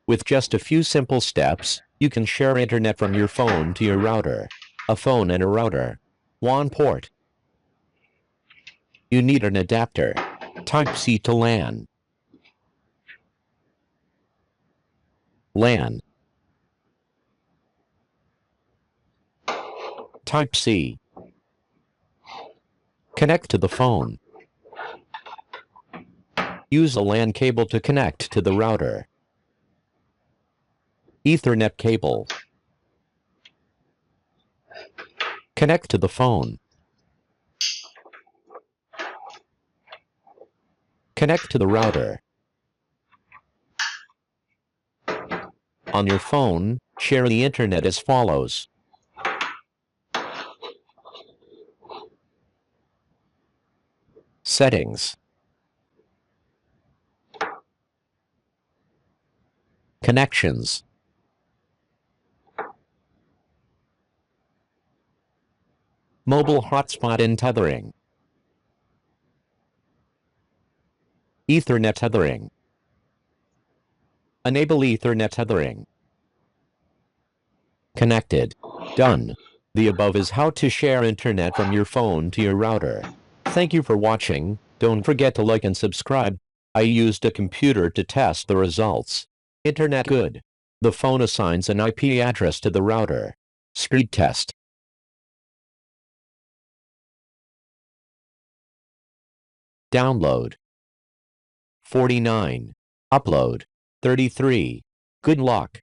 With just a few simple steps, you can share internet from your phone to your router. A phone and a router. One port. You need an adapter. Type-C to LAN. LAN. Type-C. Connect to the phone. Use a LAN cable to connect to the router. Ethernet cable. Connect to the phone. Connect to the router. On your phone, share the internet as follows. Settings. Connections. Mobile hotspot and tethering. Ethernet tethering. Enable Ethernet tethering. Connected. Done. The above is how to share internet from your phone to your router. Thank you for watching. Don't forget to like and subscribe. I used a computer to test the results. Internet good. The phone assigns an IP address to the router. Speed test. Download 49. Upload 33. Good luck.